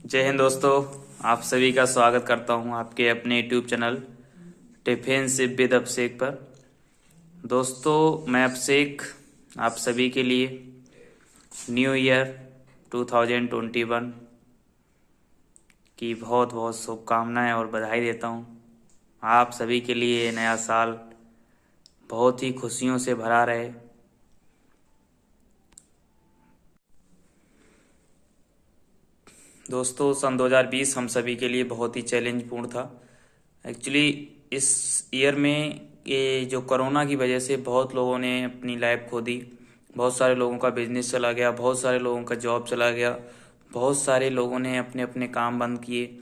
जय हिंद दोस्तों, आप सभी का स्वागत करता हूं आपके अपने यूट्यूब चैनल डिफेंसिव विद अभिषेक पर। दोस्तों, मैं अभिषेक आप सभी के लिए न्यू ईयर 2021 की बहुत बहुत शुभकामनाएं और बधाई देता हूं। आप सभी के लिए ये नया साल बहुत ही खुशियों से भरा रहे। दोस्तों, सन 2020 हम सभी के लिए बहुत ही चैलेंजपूर्ण था। एक्चुअली इस ईयर में ये जो कोरोना की वजह से बहुत लोगों ने अपनी लाइफ खो दी, बहुत सारे लोगों का बिजनेस चला गया, बहुत सारे लोगों का जॉब चला गया, बहुत सारे लोगों ने अपने अपने काम बंद किए,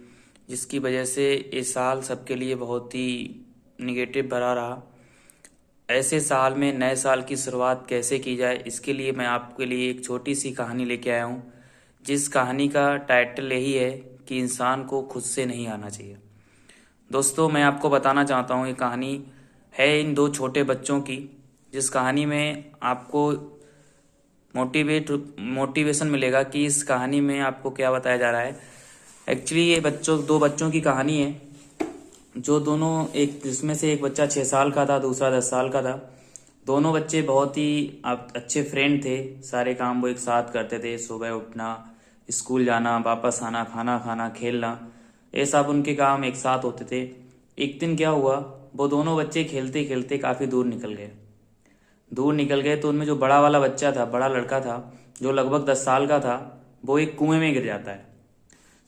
जिसकी वजह से ये साल सबके लिए बहुत ही निगेटिव भरा रहा। ऐसे साल में नए साल की शुरुआत कैसे की जाए, इसके लिए मैं आपके लिए एक छोटी सी कहानी लेके आया हूँ, जिस कहानी का टाइटल यही है कि इंसान को खुद से नहीं हारना चाहिए। दोस्तों, मैं आपको बताना चाहता हूँ, ये कहानी है इन दो छोटे बच्चों की, जिस कहानी में आपको मोटिवेशन मिलेगा कि इस कहानी में आपको क्या बताया जा रहा है। एक्चुअली ये दो बच्चों की कहानी है, जो दोनों, एक जिसमें से एक बच्चा 6 साल का था, दूसरा 10 साल का था। दोनों बच्चे बहुत ही अच्छे फ्रेंड थे। सारे काम वो एक साथ करते थे, सुबह उठना, स्कूल जाना, वापस आना, खाना खाना, खेलना, ये सब उनके काम एक साथ होते थे। एक दिन क्या हुआ, वो दोनों बच्चे खेलते खेलते काफ़ी दूर निकल गए तो उनमें जो बड़ा वाला बच्चा था, बड़ा लड़का था, जो लगभग 10 साल का था, वो एक कुएं में गिर जाता है।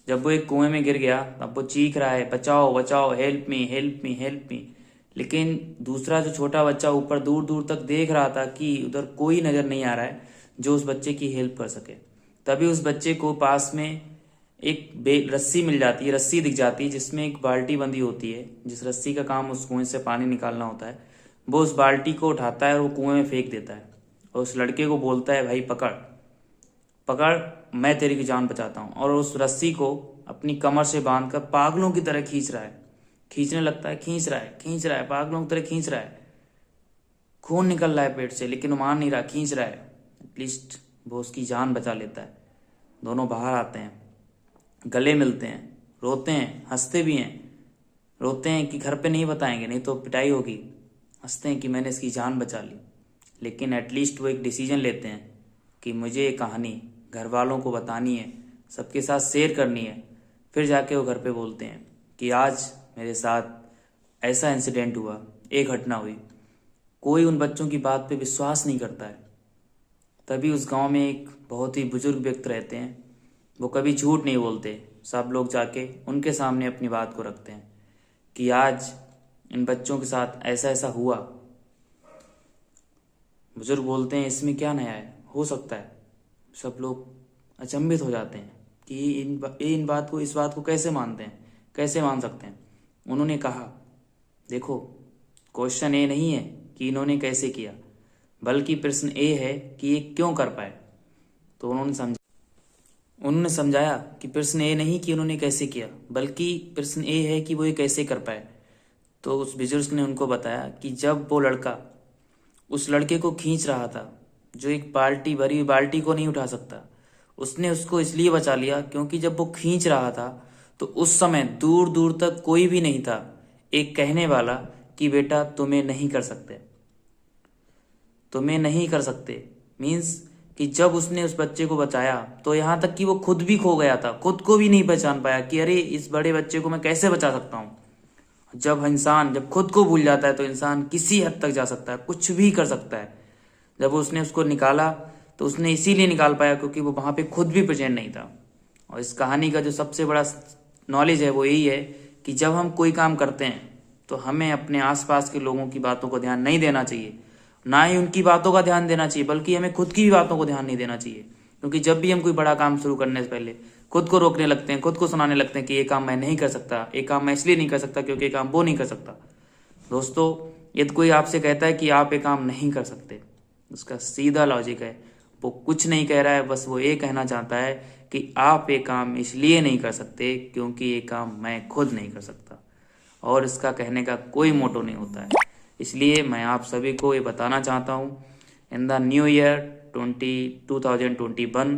जब वो एक कुएं में गिर गया, तब वो चीख रहा है, बचाओ बचाओ, help me help me help me. लेकिन दूसरा जो छोटा बच्चा ऊपर दूर दूर तक देख रहा था कि उधर कोई नज़र नहीं आ रहा है जो उस बच्चे की हेल्प कर सके। तभी उस बच्चे को पास में एक रस्सी मिल जाती है, रस्सी दिख जाती है, जिसमें एक बाल्टी बंधी होती है। जिस रस्सी का काम उस कुएं से पानी निकालना होता है, वो उस बाल्टी को उठाता है और वो कुएं में फेंक देता है, और उस लड़के को बोलता है, भाई पकड़ पकड़, मैं तेरी की जान बचाता हूँ। और उस रस्सी को अपनी कमर से बांधकर पागलों की तरह खींच रहा है, खींचने लगता है, खींच रहा है, पागलों की तरह खींच रहा है। खून निकल रहा है पेट से, लेकिन वो मान नहीं रहा, खींच रहा है। एटलीस्ट वो उसकी जान बचा लेता है। दोनों बाहर आते हैं, गले मिलते हैं, रोते हैं, हंसते भी हैं। रोते हैं कि घर पे नहीं बताएंगे, नहीं तो पिटाई होगी। हंसते हैं कि मैंने इसकी जान बचा ली। लेकिन एटलीस्ट वो एक डिसीजन लेते हैं कि मुझे ये कहानी घर वालों को बतानी है, सबके साथ शेयर करनी है। फिर जाके वो घर पे बोलते हैं कि आज मेरे साथ ऐसा इंसिडेंट हुआ, एक घटना हुई। कोई उन बच्चों की बात पे विश्वास नहीं करता है। तभी उस गांव में एक बहुत ही बुजुर्ग व्यक्ति रहते हैं, वो कभी झूठ नहीं बोलते। सब लोग जाके उनके सामने अपनी बात को रखते हैं कि आज इन बच्चों के साथ ऐसा ऐसा हुआ। बुजुर्ग बोलते हैं, इसमें क्या नया है, हो सकता है। सब लोग अचंभित हो जाते हैं कि इस बात को कैसे मानते हैं, कैसे मान सकते हैं। उन्होंने कहा, देखो, क्वेश्चन ये नहीं है कि इन्होंने कैसे किया, बल्कि प्रश्न ये है कि ये क्यों कर पाए। तो उन्होंने समझाया कि प्रश्न ये नहीं कि उन्होंने कैसे किया, बल्कि प्रश्न ये है कि वो ये कैसे कर पाए। तो उस बुजुर्ग ने उनको बताया कि जब वो लड़का उस लड़के को खींच रहा था, जो एक बाल्टी भरी हुई बाल्टी को नहीं उठा सकता, उसने उसको इसलिए बचा लिया क्योंकि जब वो खींच रहा था तो उस समय दूर दूर तक कोई भी नहीं था एक कहने वाला कि बेटा तुम्हें नहीं कर सकते, तुम्हें नहीं कर सकते। मीन्स कि जब उसने उस बच्चे को बचाया तो यहाँ तक कि वो खुद भी खो गया था, खुद को भी नहीं पहचान पाया कि अरे इस बड़े बच्चे को मैं कैसे बचा सकता हूँ। जब खुद को भूल जाता है तो इंसान किसी हद तक जा सकता है, कुछ भी कर सकता है। जब उसने उसको निकाला तो उसने इसीलिए निकाल पाया क्योंकि वो वहाँ पे खुद भी प्रेजेंट नहीं था। और इस कहानी का जो सबसे बड़ा नॉलेज है वो यही है कि जब हम कोई काम करते हैं तो हमें अपने आसपास के लोगों की बातों को ध्यान नहीं देना चाहिए, ना ही उनकी बातों का ध्यान देना चाहिए, बल्कि हमें खुद की भी बातों को ध्यान नहीं देना चाहिए। क्योंकि जब भी हम कोई बड़ा काम शुरू करने से पहले खुद को रोकने लगते हैं, खुद को सुनाने लगते हैं कि ये काम मैं नहीं कर सकता, ये काम मैं इसलिए नहीं कर सकता क्योंकि ये काम वो नहीं कर सकता। दोस्तों, यदि कोई आपसे कहता है कि आप ये काम नहीं कर सकते, उसका सीधा लॉजिक है, वो कुछ नहीं कह रहा है, बस वो ये कहना चाहता है कि आप ये काम इसलिए नहीं कर सकते क्योंकि ये काम मैं खुद नहीं कर सकता। और इसका कहने का कोई मोटो नहीं होता है। इसलिए मैं आप सभी को ये बताना चाहता हूँ, in the new year 2021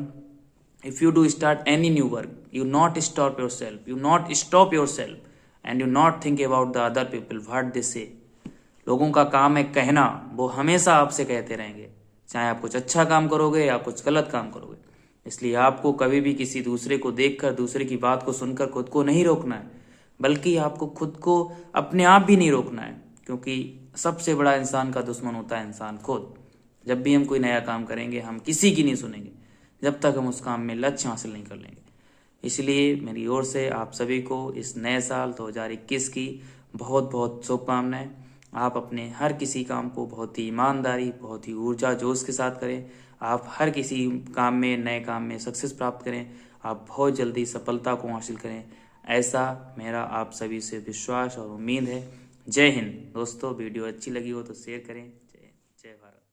if you do start any new work, you not stop yourself, you not stop yourself, and you not think about the other people what they say. लोगों का काम है कहना, वो हमेशा आपसे कहते रहेंगे, चाहे आप कुछ अच्छा काम करोगे या कुछ गलत काम करोगे. इसलिए आपको कभी भी किसी दूसरे को देखकर, दूसरे की बात को सुनकर खुद को नहीं रोकना है, बल्कि आपको खुद को अपने आप भी नहीं रोकना है, क्योंकि सबसे बड़ा इंसान का दुश्मन होता है इंसान खुद. जब भी हम कोई नया काम करेंगे, हम किसी की नहीं सुनेंगे जब तक हम उस काम में लक्ष्य हासिल नहीं कर लेंगे. इसलिए मेरी ओर से आप सभी को इस नए साल 2021 की बहुत बहुत शुभकामनाएं. आप अपने हर किसी काम को बहुत ही ईमानदारी, बहुत ही ऊर्जा जोश के साथ करें. आप हर किसी काम में, नए काम में सक्सेस प्राप्त करें. आप बहुत जल्दी सफलता को हासिल करें, ऐसा मेरा आप सभी से विश्वास और उम्मीद है. जय हिंद दोस्तों. वीडियो अच्छी लगी हो तो शेयर करें. जय भारत.